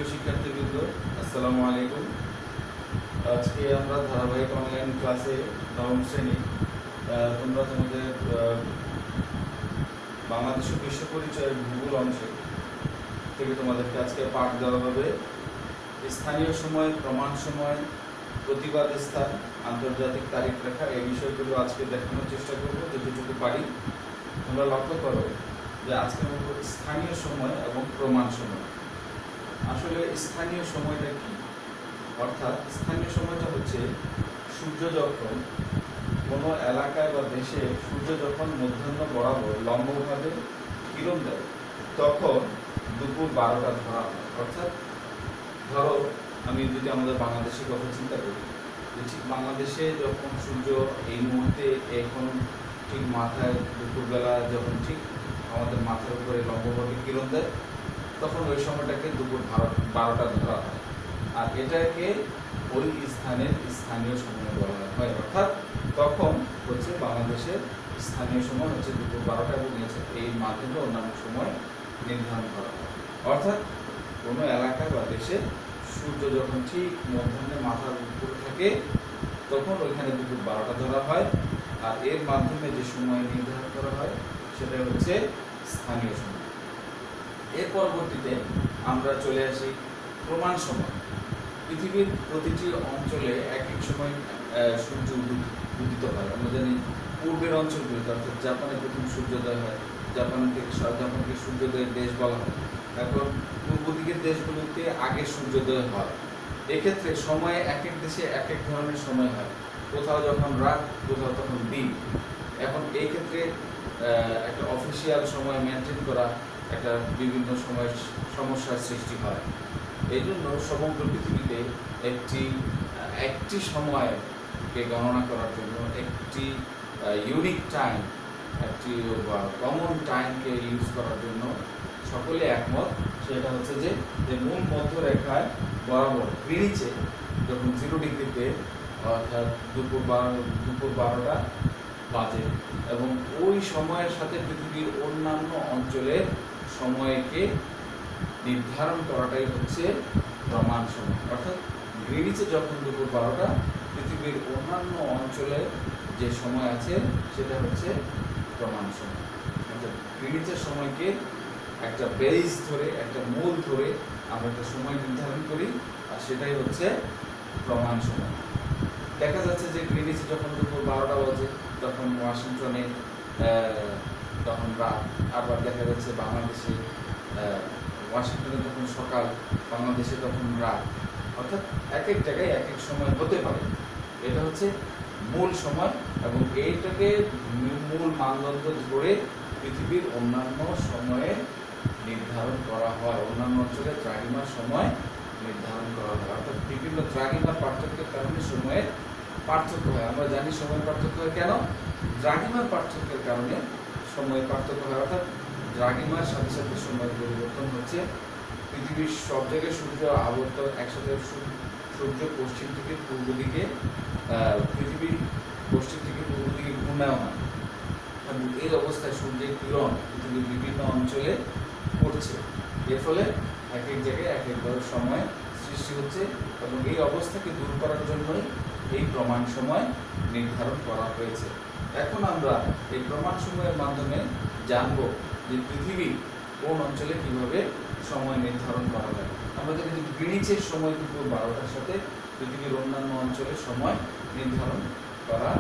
সুপ্রিয় শিক্ষার্থীবৃন্দ, আসসালামু আলাইকুম। আজকে আমরা ধারাবাহিক অনলাইন ক্লাসে নবম শ্রেণী তোমরা তোমাদের বাংলাদেশ বিশ্ব পরিচয়ের ভূগোল অংশে থেকে তোমাদেরকে আজকে পাঠ দেওয়া হবে স্থানীয় সময়, প্রমাণ সময়, প্রতিবাদ স্থান, আন্তর্জাতিক তারিখ রেখা। এই বিষয়গুলো আজকে দেখানোর চেষ্টা করব যতটুকু পারি। তোমরা লক্ষ্য করো যে আজকে স্থানীয় সময় এবং প্রমাণ সময়। আসলে স্থানীয় সময়টা কি? অর্থাৎ স্থানীয় সময়টা হচ্ছে সূর্য যখন কোনো এলাকায় বা দেশে সূর্য যখন মধ্যাহ্ন বরাবর লম্বভাবে কিরণ দেয় তখন দুপুর 12টা ধরা হয়। অর্থাৎ ধরো আমি যদি আমাদের বাংলাদেশের কথা চিন্তা করি, যে ঠিক বাংলাদেশে যখন সূর্য এই মুহূর্তে এখন ঠিক মাথায় দুপুরবেলা যখন ঠিক আমাদের মাথার উপরে লম্বভাবে কিরণ দেয় তখন ওই সময়টাকে দুপুর 12টা ধরা হয়। আর এটাকে ওই স্থানের স্থানীয় সময় বলা হয়। অর্থাৎ তখন হচ্ছে বাংলাদেশের স্থানীয় সময় হচ্ছে দুপুর 12টা এবং এই মাধ্যমে অন্যান্য সময় নির্ধারণ করা হয়। অর্থাৎ কোনো এলাকা বা দেশে সূর্য যখন ঠিক মধ্যাহ্নে মাথার উপরে থাকে তখন ওইখানে দুপুর 12টা ধরা হয়। আর এর মাধ্যমে যে সময় নির্ধারণ করা হয় সেটা হচ্ছে স্থানীয় সময়। এর পরবর্তীতে আমরা চলে আসি প্রমাণ সময়। পৃথিবীর প্রতিটি অঞ্চলে এক এক সময় সূর্য উদিত হয়। আমরা জানি পূর্বের অঞ্চলগুলিতে, অর্থাৎ জাপানে প্রথম সূর্যোদয় হয়, জাপানকে সূর্যোদয়ের দেশ বলা হয়। এখন পূর্ব দিকের দেশগুলোতে আগে সূর্যোদয় হয়। এক্ষেত্রে সময়ে এক এক দেশে এক এক ধরনের সময় হয়, কোথাও যখন রাত, কোথাও তখন দিন। এখন এই ক্ষেত্রে একটা অফিসিয়াল সময় মেনটেন করা একটা বিভিন্ন সময় সমস্যার সৃষ্টি হয়। এই জন্য সমগ্র পৃথিবীতে একটি সময়কে গণনা করার জন্য একটি ইউনিক টাইম, একটি কমন টাইমকে ইউজ করার জন্য সকলে একমত। সেটা হচ্ছে যে মূল মধ্যরেখায় বরাবর গ্রিনিচে যখন 0 ডিগ্রিতে অর্থাৎ দুপুর 12টা বাজে এবং ওই সময়ের সাথে পৃথিবীর অন্যান্য অঞ্চলের সময়কে নির্ধারণ করাটাই হচ্ছে প্রমাণ সময়। অর্থাৎ গ্রিনিচে যখন দুপুর 12টা, পৃথিবীর অন্যান্য অঞ্চলে যে সময় আছে সেটা হচ্ছে প্রমাণ সময়। অর্থাৎ গ্রিনিচের সময়কে একটা বেস ধরে, একটা মূল ধরে আমরা একটা সময় নির্ধারণ করি, আর সেটাই হচ্ছে প্রমাণ সময়। দেখা যাচ্ছে যে গ্রিনিচে যখন দুপুর 12টা বাজে তখন ওয়াশিংটনে তখন রাত। আবার দেখা যাচ্ছে বাংলাদেশে ওয়াশিংটনে তখন সকাল, বাংলাদেশে তখন রাত। অর্থাৎ এক এক জায়গায় এক এক সময় হতে পারে। এটা হচ্ছে মূল সময় এবং এইটাকে মূল মানদণ্ড ধরে পৃথিবীর অন্যান্য সময়ে নির্ধারণ করা হয়। অন্যান্য অঞ্চলে দ্রাঘিমার সময় নির্ধারণ করা হয়। অর্থাৎ বিভিন্ন দ্রাঘিমার পার্থক্যের কারণে সময়ের পার্থক্য হয়। আমরা জানি সময়ের পার্থক্য হয় কেন? দ্রাঘিমার পার্থক্যের কারণে সময়ের পার্থক্য হয়। অর্থাৎ দ্রাঘিমার সাথে সাথে সময়ের পরিবর্তন হচ্ছে। পৃথিবীর সব জায়গায় সূর্য আবর্ত একসাথে, সূর্য পশ্চিম থেকে পূর্ব দিকে, পৃথিবী পশ্চিম থেকে পূর্ব দিকে ঘূর্ণায়মান এবং এই অবস্থায় সূর্যের কিরণ পৃথিবীর বিভিন্ন অঞ্চলে পড়ছে। এর ফলে এক এক জায়গায় এক একভাবে সময় সৃষ্টি হচ্ছে এবং এই অবস্থাকে দূর করার জন্যই এই প্রমাণ সময় নির্ধারণ করা হয়েছে। এখন আমরা এই প্রমাণ সময়ের মাধ্যমে জানব যে পৃথিবীর কোন অঞ্চলে কিভাবে সময় নির্ধারণ করা হয়। আমরা জানি যে গ্রিনিচের সময় দুপুর 12টার সাথে পৃথিবীর অন্যান্য অঞ্চলে সময় নির্ধারণ করা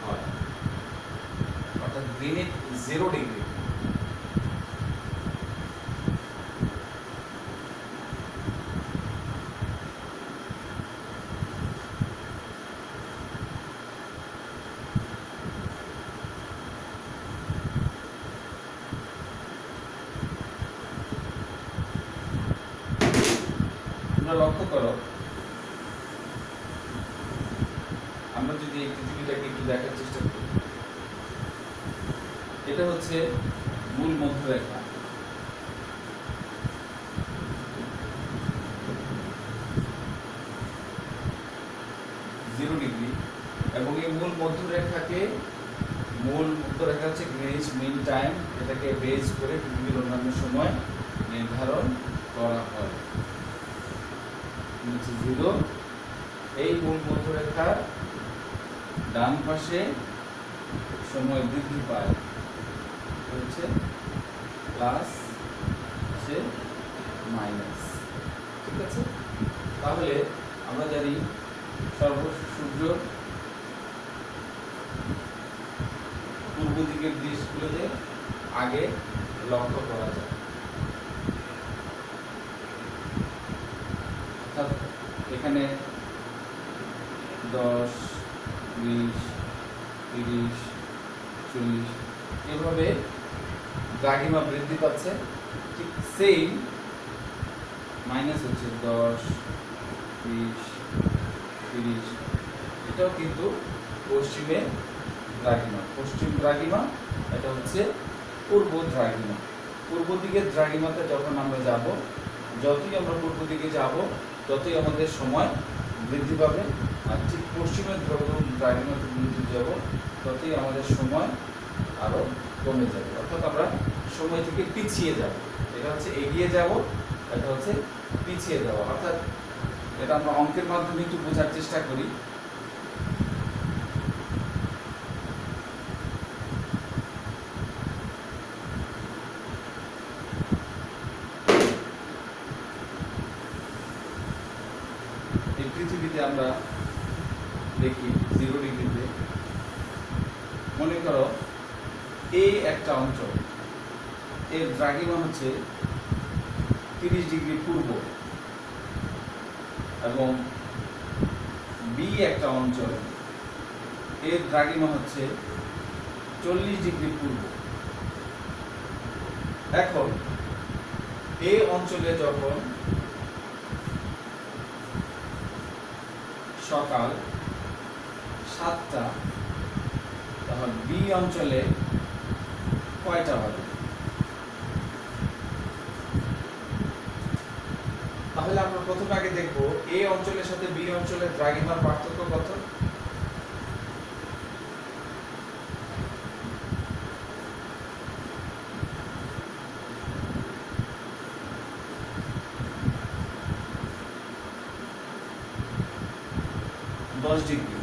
হয়। অর্থাৎ গ্রিনিচ 0 ডিগ্রি। লক্ষ্য করো, আমরা যদি এই পৃথিবীটাকে একটু দেখার চেষ্টা করি, এটা হচ্ছে মূল মধ্যরেখা। জিরো ডিগ্রি এবং এই মূল মধ্যরেখা হচ্ছে গ্রিনিচ মিন টাইম। এটাকে বেস করে পৃথিবীর অন্যান্য সময় নির্ধারণ করা হয়। হচ্ছে 0। এই মূল মধ্যরেখার ডান পাশে সময় বৃদ্ধি পায় হচ্ছে প্লাস, হচ্ছে মাইনাস। ঠিক আছে, তাহলে আমরা জানি সূর্য পূর্ব দিকের দিকগুলোতে আগে লক্ষ্য করা যায়। অর্থাৎ এখানে 10, 20, 30, 40 এভাবে দ্রাঘিমা বৃদ্ধি পাচ্ছে। ঠিক সেম মাইনাস হচ্ছে 10, 20, 30, এটাও কিন্তু পশ্চিমে দ্রাঘিমা, পশ্চিম দ্রাঘিমা, এটা হচ্ছে পূর্ব দ্রাঘিমা। পূর্ব দিকের দ্রাঘিমাতে যখন আমরা যাব, যতই আমরা পূর্ব দিকে যাব ততই আমাদের সময় বৃদ্ধি পাবে, আর ঠিক পশ্চিমের দ্রাঘিমাতে বৃদ্ধি যাব ততই আমাদের সময় আরো কমে যাবে। অর্থাৎ আমরা সময় থেকে পিছিয়ে যাব। এটা হচ্ছে এগিয়ে যাব, এটা হচ্ছে পিছিয়ে যাওয়া। অর্থাৎ এটা আমরা অঙ্কের মাধ্যমে একটু বোঝার চেষ্টা করি। এই পৃথিবীতে আমরা দেখি 0 ডিগ্রিতে, মনে করো এই একটা অঞ্চল, এর দ্রাঘিমা হচ্ছে 30 ডিগ্রি পূর্ব, এবং বি একটা অঞ্চল, এর দ্রাঘিমা হচ্ছে 40 ডিগ্রি পূর্ব। এখন এই অঞ্চলে যখন সকাল 7টা, তখন বি অঞ্চলে কয়টা হবে? তাহলে আমরা প্রথমে আগে দেখব এ অঞ্চলের সাথে বি অঞ্চলের দ্রাঘিমার পার্থক্য কত। ডিগ্রি।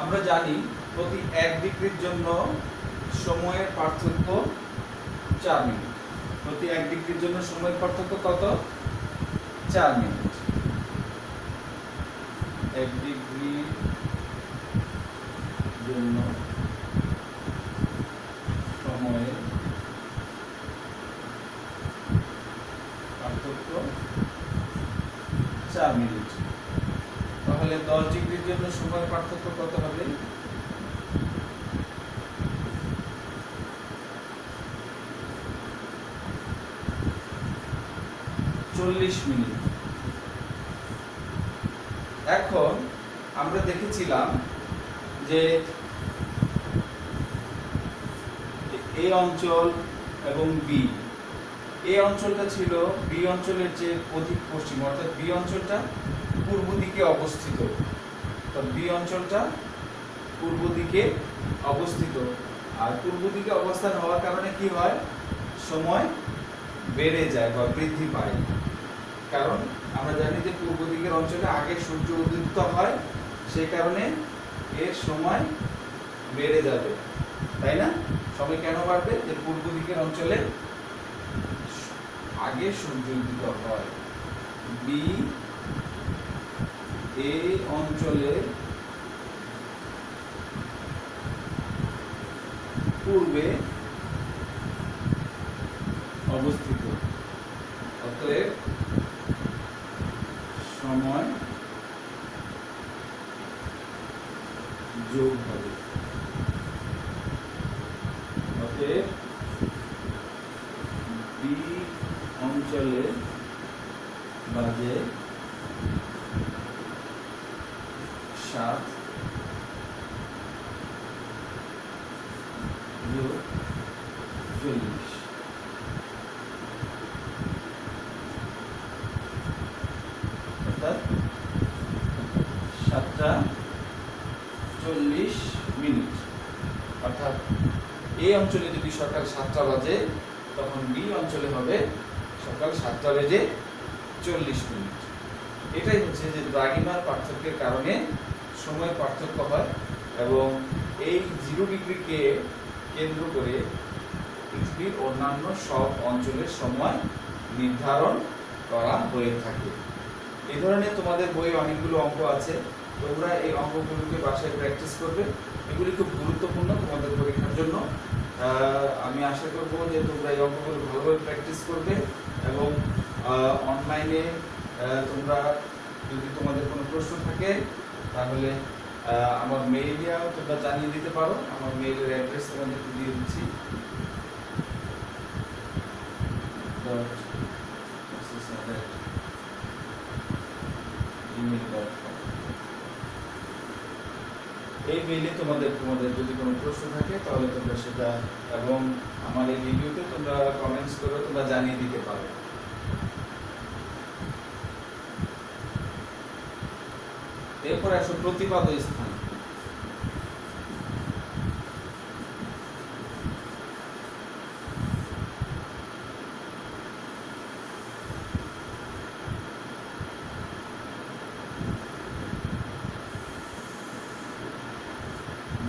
আমরা জানি প্রতি 1 ডিগ্রির জন্য সময়ের পার্থক্য 4 মিনিট। প্রতি 1 ডিগ্রির জন্য সময়ের পার্থক্য কত? 4 মিনিট। 1 ডিগ্রির জন্য সময়ের পার্থক্য 4 মিনিট। তাহলে 10 ডিগ্রির জন্য সময়ের পার্থক্য কত হবে? 40 মিনিট। এখন আমরা দেখেছিলাম যে এই অঞ্চল এবং বি, এই অঞ্চলটা ছিল বি অঞ্চলের চেয়ে অধিক পশ্চিম, অর্থাৎ বি অঞ্চলটা পূর্ব দিকে অবস্থিত। তো বি অঞ্চলটা পূর্ব দিকে অবস্থিত, আর পূর্ব দিকে অবস্থান হওয়ার কারণে কি হয়? সময় বেড়ে যায় বা বৃদ্ধি পায়। কারণ আমরা জানি যে পূর্ব দিকের অঞ্চলে আগে সূর্য উদিত হয়, সেই কারণে এর সময় বেড়ে যাবে, তাই না? সময় কেন বাড়বে? যে পূর্ব দিকের অঞ্চলে আগে সূর্য উদিত হয়। বি এই অঞ্চলে পূর্বে অবস্থিত, অতএব সময় যোগ হবে। অতএব বি অঞ্চলে বাজে 7 যোগ 40, অর্থাৎ 7টা 40 মিনিট। অর্থাৎ এই অঞ্চলে যদি সকাল 7টা বাজে, তখন বি অঞ্চলে হবে সকাল 7টা বেজে 40 মিনিট। এটাই হচ্ছে যে দ্রাঘিমার পার্থক্যের কারণে সময়ের পার্থক্য হয়, এবং এই 0 ডিগ্রিকে কেন্দ্র করে পৃথিবীর অন্যান্য সব অঞ্চলের সময় নির্ধারণ করা হয়ে থাকে। এই ধরনের তোমাদের বইয়ে অনেকগুলো অঙ্ক আছে, তোমরা এই অঙ্কগুলোকে বাসায় প্র্যাকটিস করবে। এগুলি খুব গুরুত্বপূর্ণ তোমাদের পরীক্ষার জন্য। আমি আশা করব যে তোমরা এই অঙ্কগুলো ভালোভাবে প্র্যাকটিস করবে, এবং অনলাইনে তোমরা যদি তোমাদের কোনো প্রশ্ন থাকে তাহলে আমার মেইলেও তোমরা জানিয়ে দিতে পারো। আমার মেইলের অ্যাড্রেস তোমাদেরকে দিয়ে দিচ্ছি। এই মেইলে তোমাদের যদি কোনো প্রশ্ন থাকে তাহলে তোমরা সেটা, এবং আমার এই ভিডিওতে তোমরা কমেন্টস করে তোমরা জানিয়ে দিতে পারো। এরপর আসো প্রতিপাদ্য স্থান।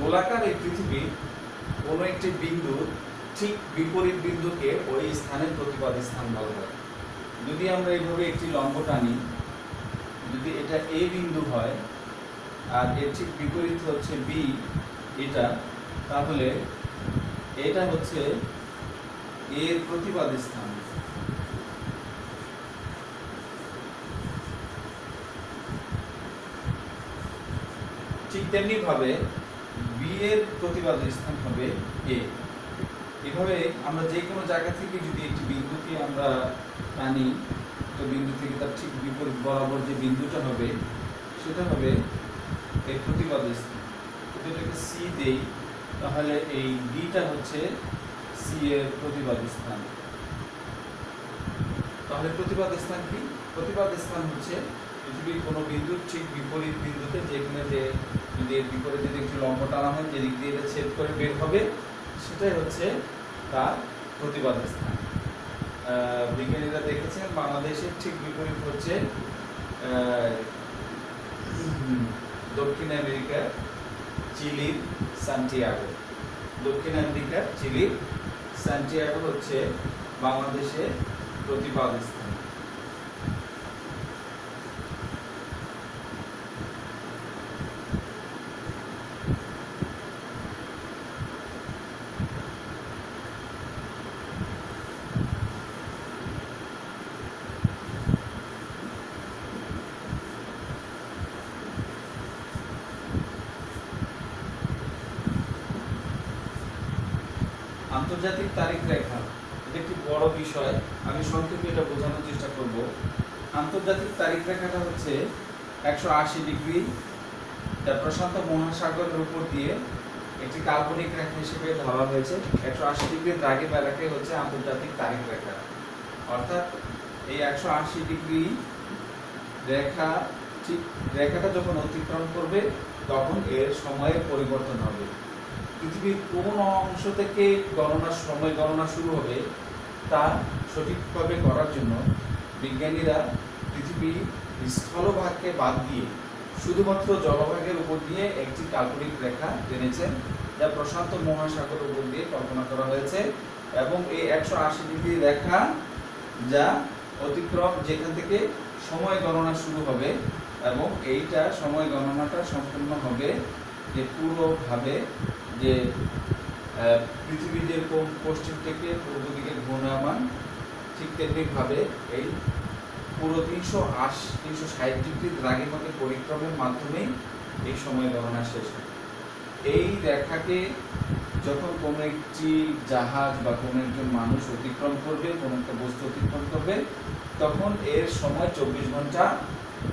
গোলাকার এই পৃথিবী কোনো একটি বিন্দু ঠিক বিপরীত বিন্দুকে ওই স্থানের প্রতিপাদ স্থান বলা হয়। যদি আমরা এইভাবে একটি লম্ব টানি, যদি এটা এ বিন্দু হয় আর এর ঠিক বিপরীত হচ্ছে বি, এটা, তাহলে এটা হচ্ছে এর প্রতিপাদ স্থান। ঠিক তেমনি ভাবে বি এর প্রতিপাদ স্থান হবে এ। এভাবে আমরা যে কোনো জায়গা থেকে যদি একটি বিন্দুকে আমরা টানি, তো বিন্দু থেকে তার ঠিক বিপরীত বরাবর যে বিন্দুটা হবে সেটা হবে এর প্রতিপাদ স্থান। যদি এটাকে সি দেই তাহলে এই ডিটা হচ্ছে সি এর প্রতিপাদ স্থান। তাহলে প্রতিপাদ স্থান কি? প্রতিপাদ স্থান হচ্ছে পৃথিবীর কোনো বিন্দুর ঠিক বিপরীত বিন্দুতে, যেখানে যে যদি এর বিপরীতে যদি একটি লম্ব টানা হয়, যেদিক দিয়ে এটা ছেদ করে বের হবে, সেটাই হচ্ছে তার প্রতিপাদ স্থান। বিজ্ঞানীরা দেখেছেন বাংলাদেশের ঠিক বিপরীত হচ্ছে দক্ষিণ আমেরিকার চিলির সান্টিয়াগো। দক্ষিণ আমেরিকার চিলির সান্টিয়াগো হচ্ছে বাংলাদেশের প্রতিপাদ স্থান। আন্তর্জাতিক তারিখ রেখা, এটা একটি বড় বিষয়, আমি সংক্ষেপে এটা বোঝানোর চেষ্টা করব। আন্তর্জাতিক তারিখ রেখাটা হচ্ছে 180 ডিগ্রি প্রশান্ত মহাসাগরের উপর দিয়ে একটি কাল্পনিক রেখা হিসেবে ধরা হয়েছে। 180 ডিগ্রি দ্রাঘিমা রেখাই হচ্ছে আন্তর্জাতিক তারিখ রেখা। অর্থাৎ এই 180 ডিগ্রি রেখা, ঠিক রেখাটা যখন অতিক্রম করবে তখন এর সময়ের পরিবর্তন হবে। পৃথিবীর কোন অংশ থেকে সময় গণনা শুরু হবে তা সঠিকভাবে করার জন্য বিজ্ঞানীরা পৃথিবীর স্থলভাগকে বাদ দিয়ে শুধুমাত্র জলভাগের উপর দিয়ে একটি কাল্পনিক রেখা টেনেছেন, যা প্রশান্ত মহাসাগরের উপর দিয়ে কল্পনা করা হয়েছে। এবং এই 180 ডিগ্রি রেখা যা অতিক্রম, যেখান থেকে সময় গণনা শুরু হবে, এবং এইটা সময় গণনাটা সম্পূর্ণ হবে যে পুরোভাবে যে পৃথিবী যেরকম পশ্চিম থেকে পূর্ব দিকে ঘূর্ণায়মান, ঠিক তেমনিভাবে এই পুরো 360 ডিগ্রি দ্রাঘিমাকে পরিক্রমের মাধ্যমেই এই সময় গণনা শেষ হয়। এই রেখাকে যখন কোনো একটি জাহাজ বা কোনো একজন মানুষ অতিক্রম করবে, কোনো একটা বস্তু অতিক্রম করবে, তখন এর সময় 24 ঘন্টা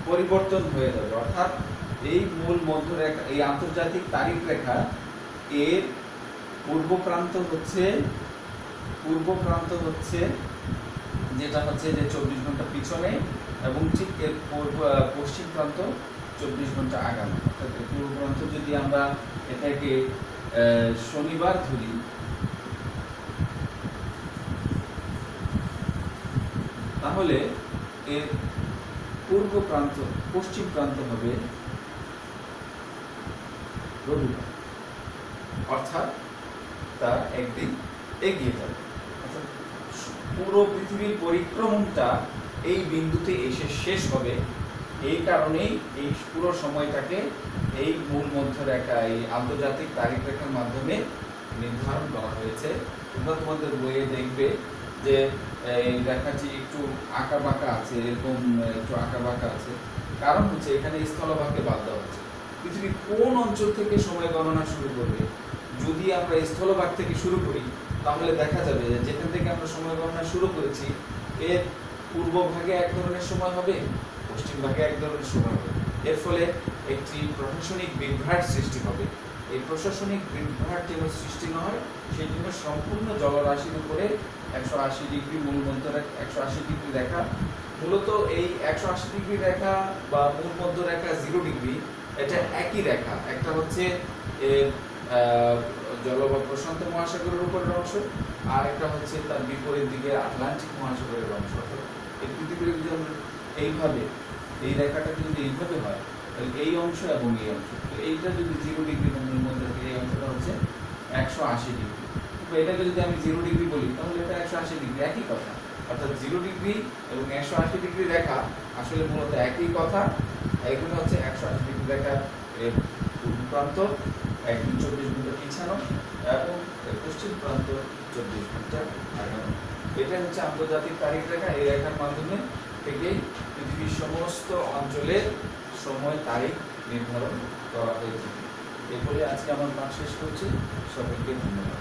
পরিবর্তন হয়ে যাবে। অর্থাৎ এই মূল মধ্যরেখা, এই আন্তর্জাতিক তারিখ রেখা, এর পূর্ব প্রান্ত হচ্ছে যেটা হচ্ছে যে 24 ঘন্টা পিছনে, এবং ঠিক এর পশ্চিম প্রান্ত 24 ঘন্টা আগানো। অর্থাৎ পূর্ব প্রান্ত যদি আমরা এটাকে শনিবার ধরি, তাহলে এর পূর্ব প্রান্ত পশ্চিম প্রান্ত হবে রবিবার, অর্থাৎ তার একদিন এগিয়ে যাবে। অর্থাৎ পুরো পৃথিবীর পরিক্রমণটা এই বিন্দুতে এসে শেষ হবে। এই কারণেই এই পুরো সময়টাকে এই মূল মধ্যরেখা, এই আন্তর্জাতিক তারিখ রেখার মাধ্যমে নির্ধারণ করা হয়েছে। তোমরা তোমাদের বইয়ে দেখবে যে এই রেখাটি একটু আঁকা বাঁকা আছে, এরকম একটু আঁকা বাঁকা আছে। কারণ হচ্ছে এখানে স্থলভাগকে বাদ দেওয়া হচ্ছে। পৃথিবী কোন অঞ্চল থেকে সময় গণনা শুরু করবে? যদি আমরা স্থলভাগ থেকে শুরু করি তাহলে দেখা যাবে যে যেখান থেকে আমরা সময় গণনা শুরু করেছি এর পূর্ব ভাগে এক ধরনের সময় হবে, পশ্চিম ভাগে এক ধরনের সময় হবে। এর ফলে একটি প্রশাসনিক বিভ্রাট সৃষ্টি হবে। এই প্রশাসনিক বিভ্রাট যেন সৃষ্টি না হয় সেই জন্য সম্পূর্ণ জলরাশির উপরে 180 ডিগ্রি মূল মধ্যরেখা, 180 ডিগ্রি রেখা, মূলত এই 180 ডিগ্রি রেখা বা মূল মধ্যরেখা 0 ডিগ্রি, এটা একই রেখা। একটা হচ্ছে এর জলবায়ু প্রশান্ত মহাসাগরের উপরের অংশ, আর একটা হচ্ছে তার বিপরীত দিকে আটলান্টিক মহাসাগরের অংশ। এই পৃথিবীর যদি আমরা এইভাবে এই রেখাটা যদি এইভাবে হয় তাহলে এই অংশ এবং এই অংশ, এইটা যদি 0 ডিগ্রি মূল মধ্যরেখা, এই অংশটা হচ্ছে 180 ডিগ্রি। তো এটাকে যদি আমি 0 ডিগ্রি বলি তাহলে এটা 180 ডিগ্রি, একই কথা। অর্থাৎ 0 ডিগ্রি এবং 180 ডিগ্রি রেখা আসলে মূলত একই কথা। এগুলো হচ্ছে 180 ডিগ্রি রেখা এর পূর্ব প্রান্ত একদিন 24 ঘন্টা পিছানো এবং এর পশ্চিম প্রান্ত 24 ঘন্টা আগানো। এটা হচ্ছে আন্তর্জাতিক তারিখ রেখা। এই রেখার মাধ্যমে থেকেই পৃথিবীর সমস্ত অঞ্চলের সময় তারিখ নির্ধারণ করা হয়ে থাকে। এরপরে আজকে আমার পাঠ শেষ করছি। সকলকে ধন্যবাদ।